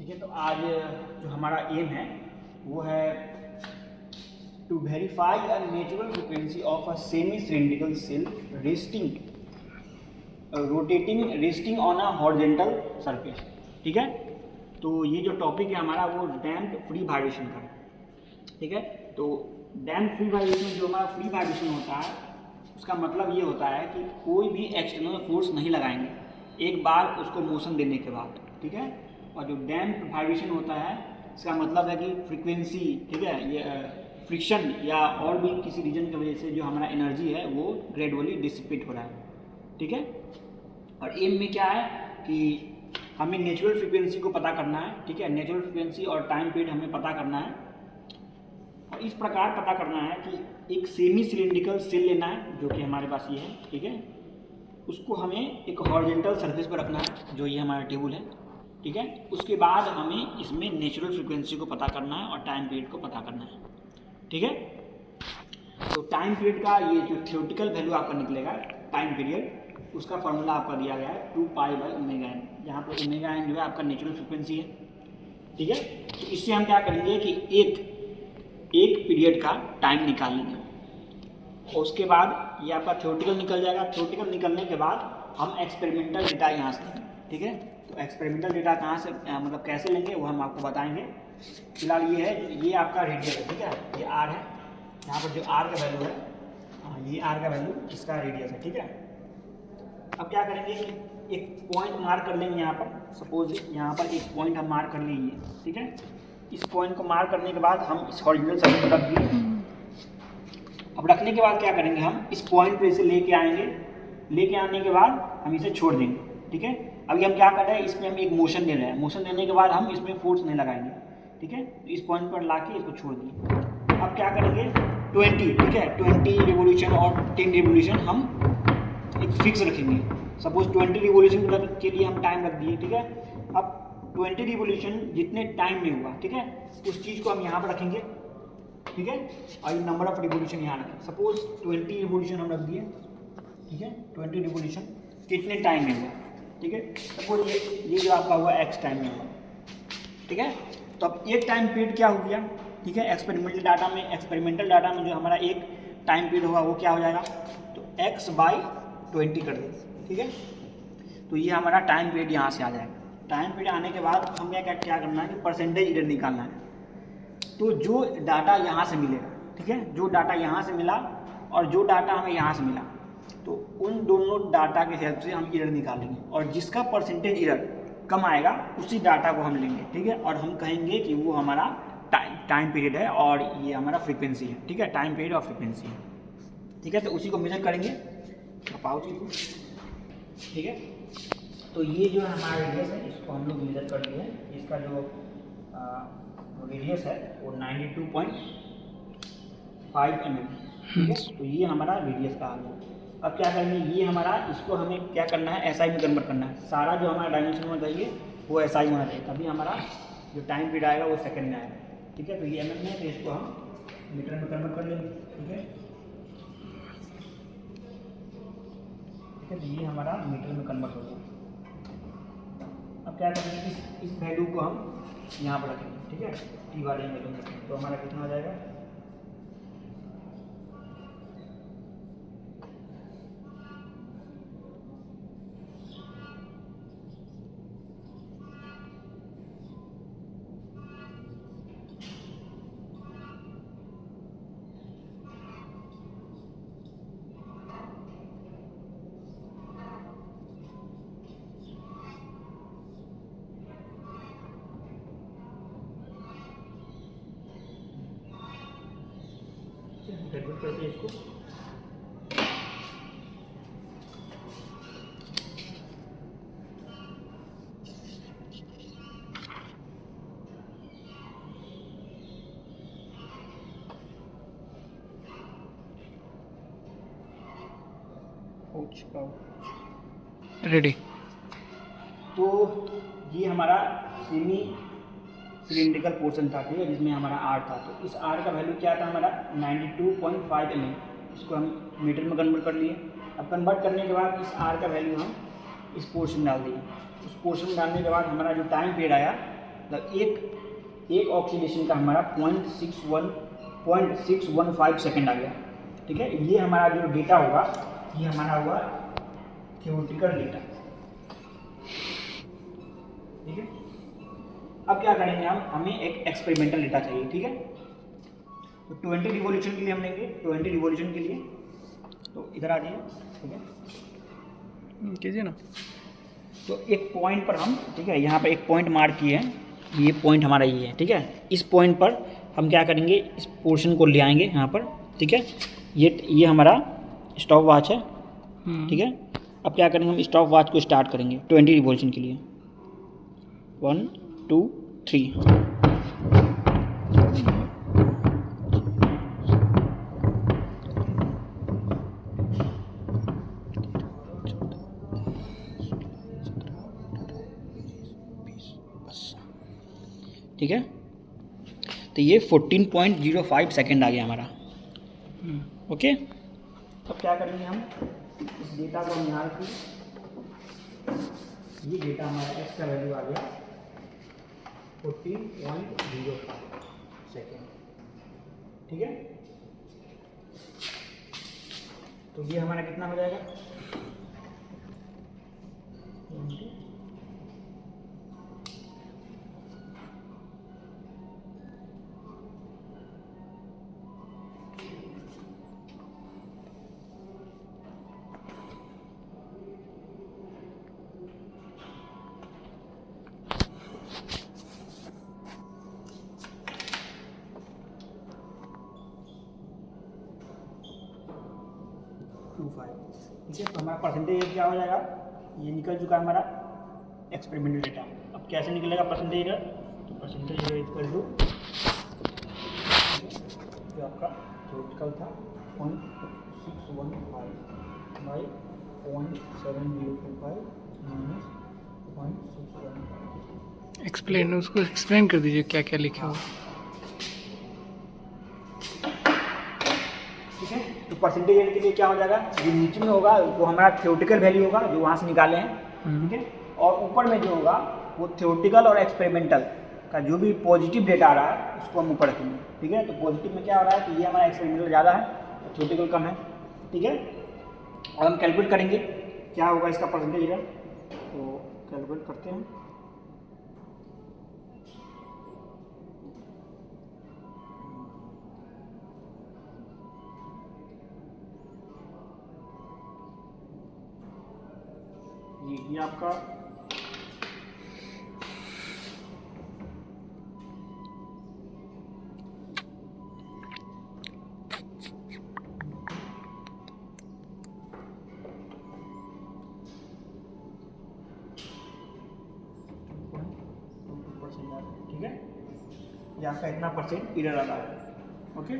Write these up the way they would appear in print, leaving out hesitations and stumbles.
ठीक है, तो आज जो हमारा एम है वो है to verify a natural frequency of a semi cylindrical cell resting on a horizontal surface. ठीक है, तो ये जो टॉपिक है हमारा वो डैम्प्ड फ्री वाइब्रेशन का है। ठीक है, तो डैम्प्ड फ्री वाइब्रेशन जो हमारा फ्री वाइब्रेशन होता है उसका मतलब ये होता है कि कोई भी एक्सटर्नल फोर्स नहीं लगाएंगे एक बार उसको मोशन देने के बाद। ठीक है, और जो डैम्प्ड वाइब्रेशन होता है इसका मतलब है कि फ्रीक्वेंसी, ठीक है, ये फ्रिक्शन या और भी किसी रीजन की वजह से जो हमारा एनर्जी है वो ग्रेजुअली डिसिपेट हो रहा है। ठीक है, और एम में क्या है कि हमें नेचुरल फ्रीक्वेंसी को पता करना है। ठीक है, नेचुरल फ्रीक्वेंसी और टाइम पीरियड हमें पता करना है और इस प्रकार पता करना है कि एक सेमी सिलिंड्रिकल सेल लेना है जो कि हमारे पास ये है। ठीक है, उसको हमें एक हॉरिजॉन्टल सरफेस पर रखना है जो ये हमारा टेबल है। ठीक है, उसके बाद हमें इसमें नेचुरल फ्रीक्वेंसी को पता करना है और टाइम पीरियड को पता करना है। ठीक है, तो टाइम पीरियड का ये जो थ्योरेटिकल वैल्यू आपका निकलेगा टाइम पीरियड, उसका फॉर्मूला आपका दिया गया है 2π/ω_n, जहाँ पर ω_n जो है आपका नेचुरल फ्रीक्वेंसी है। ठीक है, तो इससे हम क्या करेंगे कि एक पीरियड का टाइम निकाल लेंगे और उसके बाद ये आपका थ्योरेटिकल निकल जाएगा। थ्योरेटिकल निकलने के बाद हम एक्सपेरिमेंटल डेटा यहाँ से लेंगे। ठीक है, तो एक्सपेरिमेंटल डेटा कहाँ से मतलब कैसे लेंगे वो हम आपको बताएंगे। फिलहाल ये है, ये आपका रेडियस है। ठीक है, ये आर है, यहाँ पर जो आर का वैल्यू है, ये आर का वैल्यू इसका रेडियस है। ठीक है, अब क्या करेंगे कि एक पॉइंट मार्क कर लेंगे यहाँ पर। सपोज यहाँ पर एक पॉइंट हम मार्क कर लेंगे। ठीक है, इस पॉइंट को मार्क करने के बाद हम इस हॉरिजॉन्टल सरफेस पर रख दिए। अब रखने के बाद क्या करेंगे, हम इस पॉइंट पे इसे लेके आएंगे। लेके आने के बाद हम इसे छोड़ देंगे। ठीक है, अभी हम क्या कर रहे हैं, इसमें हम एक मोशन दे रहे हैं। मोशन देने के बाद हम इसमें फोर्स नहीं लगाएंगे। ठीक है, तो इस पॉइंट पर लाके इसको छोड़ दिए। अब क्या करेंगे 20, ठीक है, 20 रिवोल्यूशन और 10 रिवोल्यूशन हम एक फिक्स रखेंगे। सपोज 20 रिवोल्यूशन के लिए हम टाइम रख दिए। ठीक है, अब 20 रिवोल्यूशन जितने टाइम में हुआ, ठीक है, उस चीज़ को हम यहाँ पर रखेंगे। ठीक है, और ये नंबर ऑफ रिवोल्यूशन यहाँ रखें। सपोज 20 रिवोल्यूशन हम रख दिए। ठीक है, 20 रिवोल्यूशन कितने टाइम में हुआ। ठीक है, सपोज ये जो आपका हुआ x टाइम में हुआ। ठीक है, तो अब एक टाइम पीरियड क्या हो गया। ठीक है, एक्सपेरिमेंटल डाटा में जो हमारा एक टाइम पीरियड होगा वो क्या हो जाएगा, तो x/20 कर दें। ठीक है, तो ये हमारा टाइम पीरियड यहाँ से आ जाएगा। टाइम पीरियड आने के बाद हमें क्या करना है कि परसेंटेज एरर निकालना है। तो जो डाटा यहाँ से मिलेगा, ठीक है, जो डाटा यहाँ से मिला और जो डाटा हमें यहाँ से मिला, तो उन दोनों डाटा के हेल्प से हम एरर निकालेंगे और जिसका परसेंटेज एरर कम आएगा उसी डाटा को हम लेंगे। ठीक है, और हम कहेंगे कि वो हमारा टाइम पीरियड है और ये हमारा फ्रीक्वेंसी है। ठीक है, टाइम पीरियड और फ्रीक्वेंसी है। ठीक है, तो उसी को मेजर करेंगे। ठीक है, तो ये जो हमारा रेडियस है इसको हम लोग मेजर कर लिए हैं। इसका जो रेडियस है वो 92.5 mm। ठीक है, तो ये हमारा रेडियस का आ गया। अब क्या करेंगे, ये हमारा इसको हमें क्या करना है, SI में कन्वर्ट करना है। सारा जो हमारा डायमेंशन होना चाहिए वो SI होना चाहिए, तभी हमारा जो टाइम पीरियड आएगा वो सेकंड में आएगा। ठीक है, तो ये mm में, तो इसको हम मीटर में कन्वर्ट कर लेंगे। ठीक है, ठीक है, तो ये हमारा मीटर में कन्वर्ट हो गया। अब क्या करेंगे, इस वैल्यू को हम यहाँ पर रखेंगे। ठीक है, टी वाले वैल्यू में रखेंगे, तो हमारा कितना हो जाएगा, कैलकुलेट करते हैं इसको। रेडी। तो ये हमारा सेमी सिलिंड्रिकल पोर्शन था। ठीक है, जिसमें हमारा आर था। तो इस आर का वैल्यू क्या था हमारा 92.5 mm। इसको हम मीटर में कन्वर्ट कर लिए। अब कन्वर्ट करने के बाद इस आर का वैल्यू हम इस पोर्शन डाल दिए। उस पोर्शन में डालने के बाद हमारा जो टाइम पीरियड आया मतलब एक ऑक्सीडेशन का हमारा 0.615 सेकेंड आ गया। ठीक है, ये हमारा जो डेटा होगा ये हमारा हुआ थ्योरेटिकल डेटा। ठीक है, अब क्या करेंगे हमें एक एक्सपेरिमेंटल डेटा चाहिए। ठीक है, तो 20 रिवॉल्यूशन के लिए हम लेंगे 20 रिवॉल्यूशन के लिए, तो इधर आ जाइए। ठीक है, कीजिए ना। तो एक पॉइंट पर हम, ठीक है, यहाँ पर एक पॉइंट मार्क किए हैं, ये पॉइंट हमारा ये है। ठीक है, इस पॉइंट पर हम क्या करेंगे, इस पोर्शन को ले आएंगे यहाँ पर। ठीक है, ये हमारा स्टॉप वॉच है। ठीक है, अब क्या करेंगे, हम स्टॉप वॉच को स्टार्ट करेंगे 20 रिवॉल्यूशन के लिए। 1 2 3। ठीक है, तो ये 14.05 सेकेंड आ गया हमारा। ओके, अब क्या करेंगे हम, इस डेटा को हम यहाँ रखेंगे। ये डेटा हमारा एक्स का वैल्यू आ गया 14.05 सेकेंड। ठीक है, तो ये हमारा कितना हो जाएगा, 25। ठीक है, तो हमारा परसेंटेज क्या हो जाएगा, ये निकल चुका है हमारा एक्सपेरिमेंटल डेटा। अब कैसे निकलेगा परसेंटेज एरर, तो परसेंटेज एरर इक्वल टू जो आपका थ्योरेटिकल था 0.615 बाई 0.7025 माइनस 0.615। एक्सप्लेन, उसको एक्सप्लेन कर दीजिए क्या क्या लिखा हुआ। ठीक है, तो परसेंटेज एरर के लिए क्या हो जाएगा, जो नीचे में होगा वो हमारा थ्योरेटिकल वैल्यू होगा जो वहाँ से निकाले हैं। ठीक है, और ऊपर में जो होगा वो थ्योरेटिकल और एक्सपेरिमेंटल का जो भी पॉजिटिव डेटा आ रहा है उसको हम ऊपर रखेंगे। ठीक है, तो पॉजिटिव में क्या हो रहा है कि ये हमारा एक्सपेरिमेंटल ज़्यादा है और थ्योरेटिकल कम है। ठीक है, और हम कैलकुलेट करेंगे क्या होगा इसका परसेंटेज एरर, तो कैलकुलेट करते हैं। ये आपका ठीक है, ये आपका इतना परसेंट एरर आ रहा है। ओके,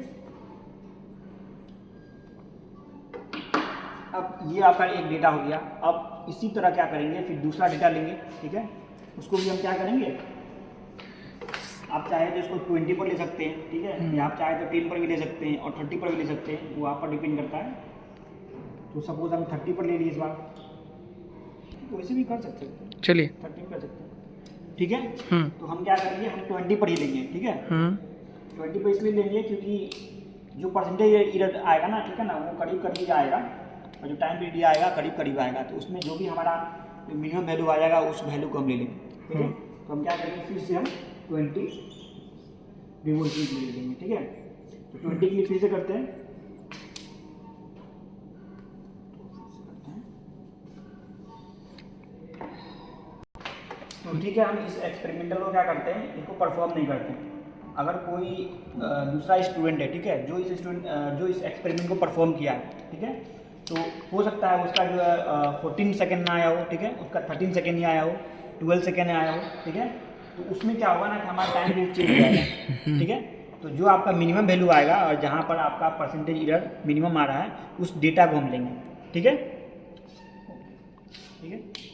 अब ये आपका एक डेटा हो गया। अब इसी तरह क्या करेंगे, फिर दूसरा डेटा लेंगे। ठीक है, उसको भी हम क्या करेंगे, आप चाहे तो इसको 20 पर ले सकते हैं। ठीक है, या आप चाहे तो 10 पर भी ले सकते हैं और 30 पर भी ले सकते हैं, वो आप पर डिपेंड करता है। तो सपोज हम 30 पर ले लिए इस बार, वैसे भी कर सकते हैं, चलिए 30 कर सकते हैं। ठीक है, तो हम क्या करेंगे, हम 20 पर ही लेंगे। ठीक है, 20 पर इसलिए लेंगे क्योंकि जो परसेंटेज एरर आएगा ना, ठीक है ना, वो करीब करीब आएगा और जो टाइम पीरियड आएगा करीब करीब आएगा। तो उसमें जो भी हमारा मिनिमम वैल्यू आ जाएगा उस वैल्यू को हम ले लेंगे। ठीक है, तो हम क्या करेंगे, फिर से हम 20 रिवॉल्यूशन के लिए लेंगे। ठीक है, तो 20 के लिए फिर से करते हैं। तो ठीक है, हम इस एक्सपेरिमेंटल को क्या करते हैं, इसको परफॉर्म नहीं करते। अगर कोई दूसरा स्टूडेंट है, ठीक है, जो इस एक्सपेरिमेंट को परफॉर्म किया है, ठीक है, तो हो सकता है उसका जो है 14 सेकेंड ना आया हो। ठीक है, उसका 13 सेकेंड नहीं आया हो, 12 सेकेंड आया हो। ठीक है, तो उसमें क्या होगा ना कि हमारा टाइम पीरियड चेंज हो जाएगा। ठीक है, तो जो आपका मिनिमम वैल्यू आएगा और जहाँ पर आपका परसेंटेज एरर मिनिमम आ रहा है उस डेटा को हम लेंगे। ठीक है, ठीक है।